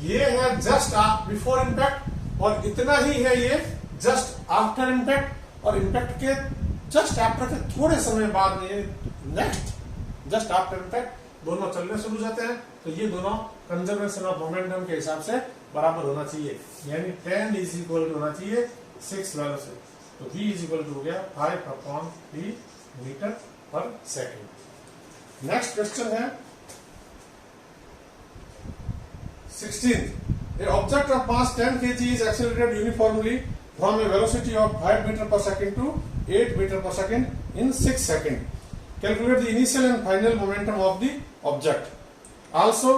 ये है जस्ट बिफोर इम्पैक्ट, और इतना ही है ये जस्ट आफ्टर इम्पैक्ट। और इम्पैक्ट के जस्ट आफ्टर के थोड़े समय बाद में नेक्स्ट जस्ट आफ्टर इम्पैक्ट दोनों चलने शुरू हो जाते हैं। तो ये दोनों कंजर्वेशन ऑफ मोमेंटम के हिसाब से बराबर होना चाहिए, यानी 10 इज इक्वल टू होना चाहिए 6 वैल्यू से। तो v इज इक्वल टू हो गया 5/3 metre per second. Next question है 16th। A object of mass 10 kg is accelerated uniformly from a velocity of 5 meter per second to 8 meter per second in 6 seconds. Calculate the initial and final momentum of the object. Also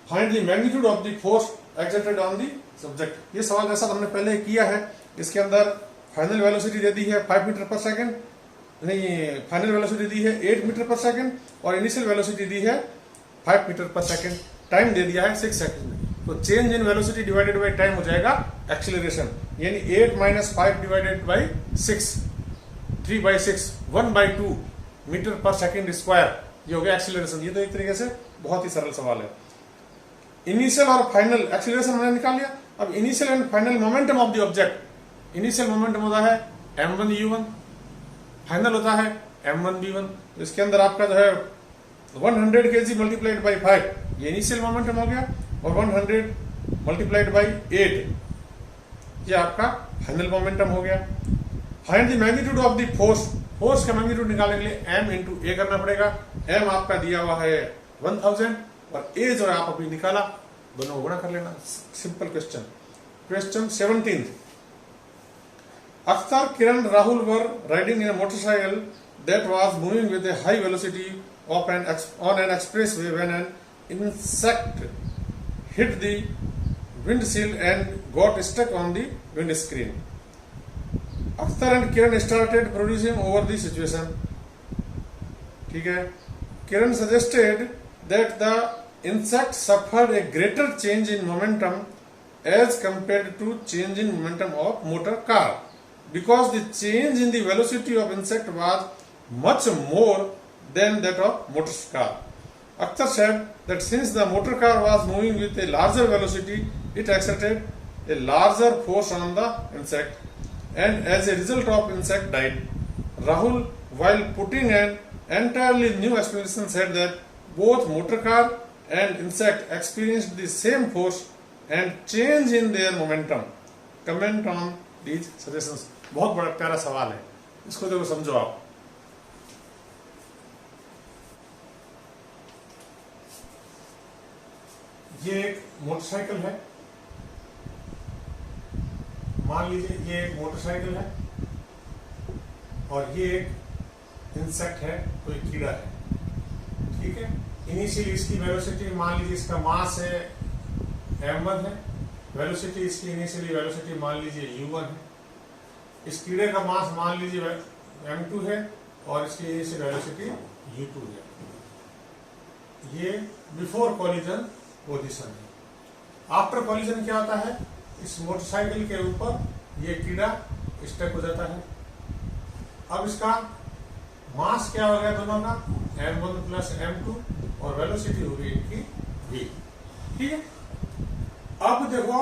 find the magnitude of the force exerted on the subject. ये सवाल जैसा हमने पहले किया है, इसके अंदर final velocity दे दी है 5 मीटर पर सेकंड, नहीं फाइनल वेलोसिटी दी है 8 मीटर पर सेकंड, और इनिशियल वेलोसिटी दी है 5 मीटर पर सेकंड। टाइम दे दिया है 6 सेकंड। तो change in velocity divided by time हो जाएगा एक्सीलरेशन, यानी 8 माइनस 5 डिवाइडेड बाय 6, 3/6, 1/2 मीटर पर सेकंड स्क्वायर, ये हो गया एक्सीलरेशन। ये तो एक तरीके से बहुत ही सरल सवाल है। इनिशियल और फाइनल एक्सीलरेशन हमने निकाल लिया। अब initial and final momentum of the object, initial momentum होता है m1u1, फाइनल होता है m1v1। तो इसके अंदर आपका जो है 100 kg मल्टीप्लाइड बाई 5, ये इनिशियल मोमेंटम हो गया, और 100 मल्टीप्लाइड बाई 8, ये आपका फाइनल मोमेंटम हो गया। Find the magnitude of the force, force का मैग्नीट्यूड निकालने के लिए m इंटू a करना पड़ेगा। m आपका दिया हुआ है 1000 और a जो है आप अभी निकाला, दोनों गुणा कर लेना। Simple question. Question 17। Akhtar, Kiran, Rahul were riding in a motorcycle that was moving with a high velocity on an expressway when an insect hit the windshield and got stuck on the windscreen. Akhtar and Kiran started producing over the situation. ठीक है। Kiran suggested that the insect suffered a greater change in momentum as compared to change in momentum of motor car, because the change in the velocity of insect was much more than that of motor car. Akhtar said that since the motor car was moving with a larger velocity, it exerted a larger force on the insect, and as a result of insect died. Rahul, while putting an entirely new explanation, said that both motor car and insect experienced the same force and change in their momentum. Comment on these suggestions. बहुत बड़ा प्यारा सवाल है, इसको देखो समझो आप। ये एक मोटरसाइकिल है, मान लीजिए ये एक मोटरसाइकिल है और ये एक इंसेक्ट है, तो एक कीड़ा है। ठीक है। इनिशियली इसकी वेलोसिटी मान लीजिए, इसका मास है m1 है, वेलोसिटी, इसकी इनिशियली वेलोसिटी मान लीजिए u1 है, इस कीड़े का मास मान लीजिए m2 है और इसकी इनिशियल वेलोसिटी u2 है। ये बिफोर कॉलिजन पोजीशन है। आफ्टर कॉलिजन क्या होता है, इस मोटरसाइकिल के ऊपर ये कीड़ा स्टक हो जाता है। अब इसका मास क्या हो गया दोनों का, m1 प्लस m2, और वेलोसिटी हो गई इनकी v। ठीक है, अब देखो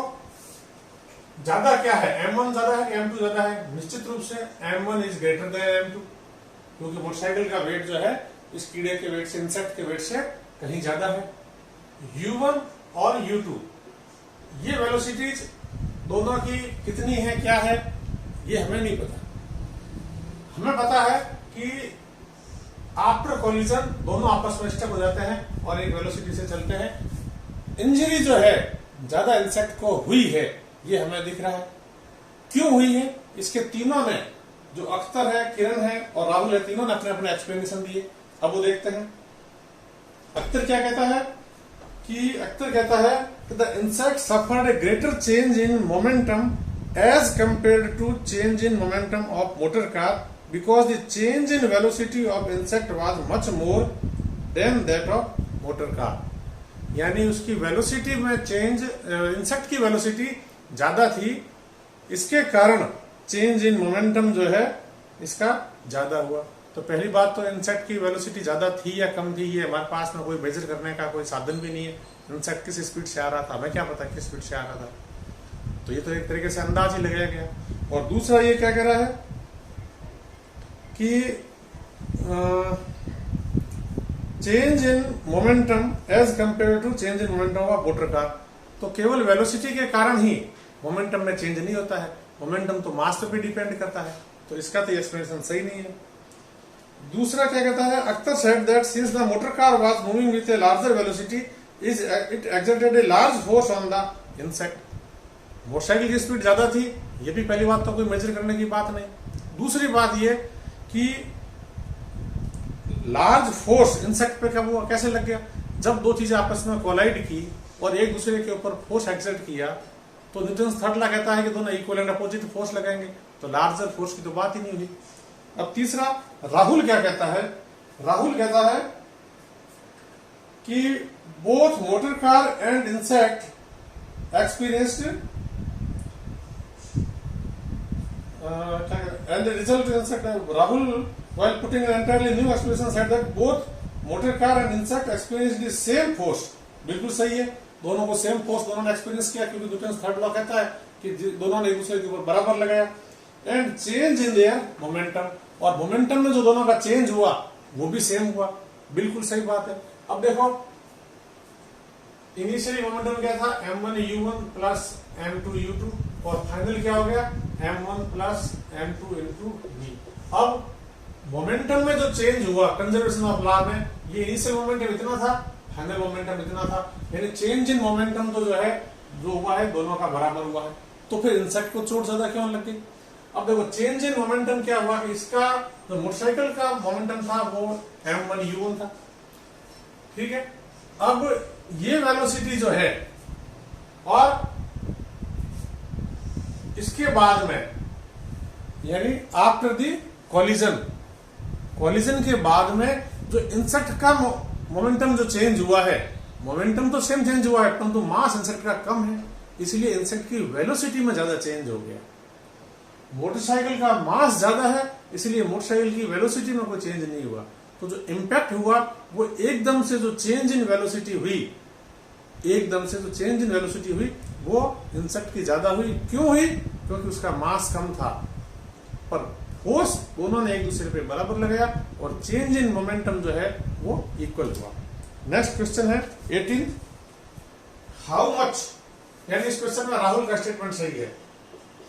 ज्यादा क्या है, m1 ज्यादा है कि m2 ज्यादा है? निश्चित रूप से m1 is greater than m2, क्योंकि मोटरसाइकिल का वेट जो है इस कीड़े के वेट से, इंसेक्ट के वेट से कहीं ज्यादा है। u1 और u2 ये वेलोसिटीज दोनों की कितनी है, क्या है, ये हमें नहीं पता। हमें पता है कि आफ्टर कोलिजन दोनों आपस में स्टक हो जाते हैं और एक वेलोसिटी से चलते हैं। इंजरी जो है ज्यादा इंसेक्ट को हुई है, ये हमें दिख रहा है। क्यों हुई है, इसके तीनों ने, जो अख्तर है, किरण है और राहुल है, तीनों ने अपने अपने एक्सप्लेनेशन दिए। अब वो देखते हैं। अख्तर क्या कहता है कि the insect suffered a greater change in momentum as compared to change in momentum of motor car because the change in velocity of insect was much more than that of motor car. यानी उसकी velocity में change, insect की velocity ज्यादा थी, इसके कारण change in momentum जो है इसका ज्यादा हुआ। तो पहली बात तो इंसेक्ट की वेलोसिटी ज्यादा थी या कम थी, ये हमारे पास में कोई मेजर करने का कोई साधन भी नहीं है। इंसेक्ट किस स्पीड से आ रहा था, हमें क्या पता किस स्पीड से आ रहा था, तो ये तो एक तरीके से अंदाज ही लगाया गया। और दूसरा ये क्या कह रहा है कि change in momentum as compare to change in momentum of motor car. तो केवल वेलोसिटी के कारण ही मोमेंटम में चेंज नहीं होता है, मोमेंटम तो मास पे डिपेंड करता है। तो इसका तो एक्सप्लेनेशन सही नहीं है। दूसरा क्या कहता है, Akhtar said that since the motor car was moving with a larger velocity is it exerted a large force on the insect. Motorcycle की स्पीड ज्यादा थी, ये भी पहली बात तो कोई मेजर करने की बात नहीं। दूसरी बात ये कि लार्ज फोर्स इंसेक्ट पे कब हुआ, कैसे लग गया, जब दो चीजें आपस में कोलाइड की और एक दूसरे के ऊपर फोर्स एक्सर्ट किया, तो न्यूटन थर्ड लॉ कहता है कि दोनों इक्वल एंड अपोजिट फोर्स लगाएंगे, तो लार्जर फोर्स की तो बात ही नहीं हुई। अब तीसरा राहुल क्या कहता है, राहुल कहता है कि both motor car and insect experienced and the result is Rahul while putting an entirely new explanation said that both motor car and insect experienced the same force। बिल्कुल सही है, दोनों को सेम फोर्स दोनों ने एक्सपीरियंस किया, क्योंकि Newton third law कहता है कि दोनों ने एक दूसरे के ऊपर बराबर लगाया। And change in their momentum, और मोमेंटम में जो दोनों का चेंज हुआ वो भी सेम हुआ। बिल्कुल सही बात है। अब देखो इनिशियली मोमेंटम क्या था, m1 u1 plus m2 u2, और फाइनल क्या हो गया m1 plus m2 into v। अब मोमेंटम में जो चेंज हुआ कंजर्वेशन ऑफ लॉ में, ये इनिशियल मोमेंटम इतना था, फाइनल मोमेंटम इतना था, यानी चेंज इन मोमेंटम तो जो है जो हुआ है दोनों का बराबर हुआ है। तो फिर इंसेक्ट को चोट ज्यादा क्यों लग गई? अब देखो चेंज इन मोमेंटम क्या हुआ कि इसका जो मोटरसाइकिल का मोमेंटम था वो m1 u1 था, ठीक है। अब ये वेलोसिटी जो है और इसके बाद में यानी आफ्टर दी कॉलिजन के बाद में जो इंसेक्ट का मोमेंटम जो चेंज हुआ है, मोमेंटम तो सेम चेंज हुआ है परंतु मास इंसेक्ट का कम है, इसलिए इंसेक्ट की वेलोसिटी में ज्यादा चेंज हो गया। मोटरसाइकिल का मास ज्यादा है इसलिए मोटरसाइकिल की वेलोसिटी में कोई चेंज नहीं हुआ। तो जो इंपैक्ट हुआ वो एकदम से जो चेंज इन वेलोसिटी हुई, एकदम से जो चेंज इन वेलोसिटी हुई वो इंसेक्ट की ज्यादा हुई। क्यों हुई? क्योंकि उसका मास कम था, पर फोर्स दोनों ने एक दूसरे पे बराबर लगाया और चेंज इन मोमेंटम जो है वो इक्वल हुआ। नेक्स्ट क्वेश्चन है 18, हाउ मच, यानी इस क्वेश्चन में राहुल का स्टेटमेंट सही है।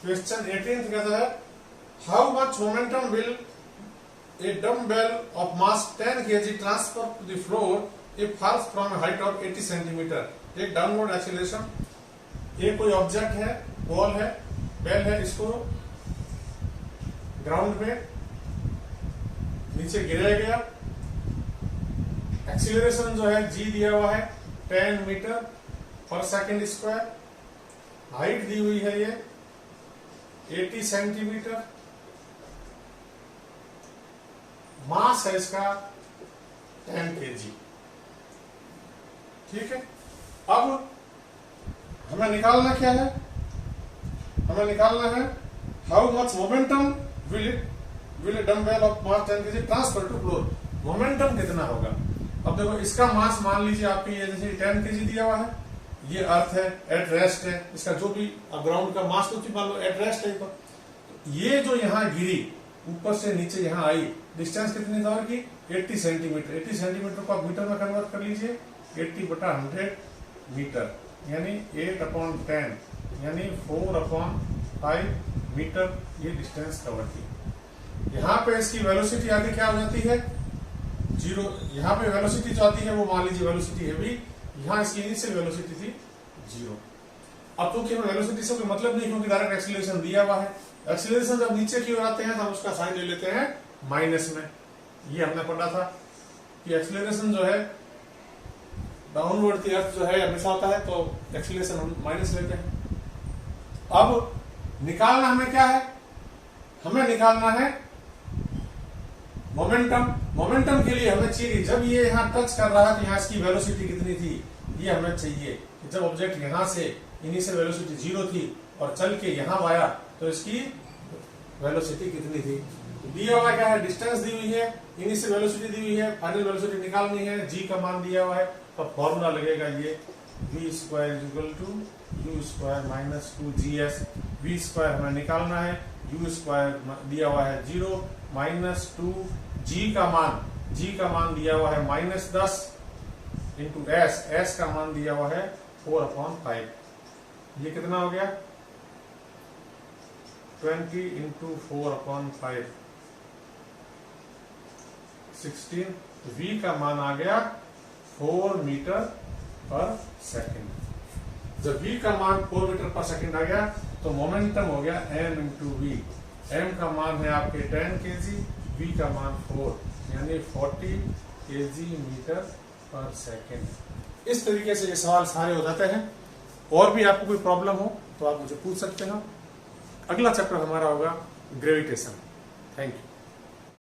क्वेश्चन 18 कहता है how much momentum will a dumbbell of mass 10 kg transfer to the floor if falls from a height of 80 centimetre, एक डाउनवर्ड एक्सीलरेशन। ये कोई ऑब्जेक्ट है, बॉल है, बेल है, इसको ग्राउंड में नीचे गिराया गया, एक्सीलरेशन जो है g दिया हुआ है 10 मीटर पर सेकंड स्क्वायर, हाइट दी हुई है ये 80 सेंटीमीटर, मास है इसका 10 kg। ठीक है, अब हमें निकालना क्या है, हमें निकालना है how much momentum will dumbbell of mass 10 kg transfer to floor. Momentum कितना होगा। अब देखो इसका मास मान लीजिए आपके ये जैसे 10 kg दिया हुआ है, ये अर्थ है, एट रेस्ट है, इसका जो भी ग्राउंड का मास तो मान लो एट रेस्ट है। तो ये जो यहाँ गिरी ऊपर से नीचे यहाँ आई, डिस्टेंस कितनी था की 80 सेंटीमीटर। 80 सेंटीमीटर को आप मीटर में कन्वर्ट कर लीजिए, 80/100 मीटर, यानी 8/10 यानी 4/5 मीटर ये डिस्टेंस कवर की। यहाँ पे इसकी वेलोसिटी आगे क्या हो जाती है 0। यहाँ पे वेलोसिटी जो आती है वो मान लीजिए वेलोसिटी है भी, यहाँ इसकी इनिशियल वेलोसिटी थी 0। अब तो हमें वेलोसिटी से कोई मतलब नहीं, क्योंकि डायरेक्ट एक्सीलरेशन दिया हुआ है। एक्सीलरेशन जब नीचे की ओर आते हैं तो हम उसका साइन ले लेते हैं माइनस में। ये हमने पढ़ा था कि एक्सीलरेशन जो है डाउनवर्ड की अर्थ जो है हमेशा होता है, तो एक्सीलरेशन हम माइनस लेते हैं। अब निकालना हमें क्या है, हमें निकालना है मोमेंटम। मोमेंटम के लिए हमें चाहिए जब ये यहाँ टच कर रहा है तो यहाँ इसकी वेलोसिटी कितनी थी, ये हमें चाहिए कि जब ऑब्जेक्ट यहाँ से इनिशियल वेलोसिटी 0 थी और चल के यहाँ आया तो इसकी वेलोसिटी कितनी थी। दिया हुआ क्या है, डिस्टेंस दी हुई है, इनिशियल वेलोसिटी दी हुई है, फाइनल वेलोसिटी निकालनी है, जी का मान दिया हुआ है, तो फॉर्मूला लगेगा ये v² = u² - 2gs। v² हमें निकालना है, u² दिया हुआ है 0 -2, g का मान दिया हुआ है -10 इंटू s का मान दिया हुआ है 4/5। ये कितना हो गया 20 × 4/5 16। v का मान आ गया 4 मीटर/सेकंड। जब v का मान 4 मीटर/सेकंड आ गया तो मोमेंटम हो गया m × v। m का मान है आपके 10 kg, v का मान 4 यानी 40 kg मीटर/सेकंड। इस तरीके से ये सवाल सारे हो जाते हैं। और भी आपको कोई प्रॉब्लम हो तो आप मुझे पूछ सकते हो। अगला चैप्टर हमारा होगा ग्रेविटेशन। Thank you.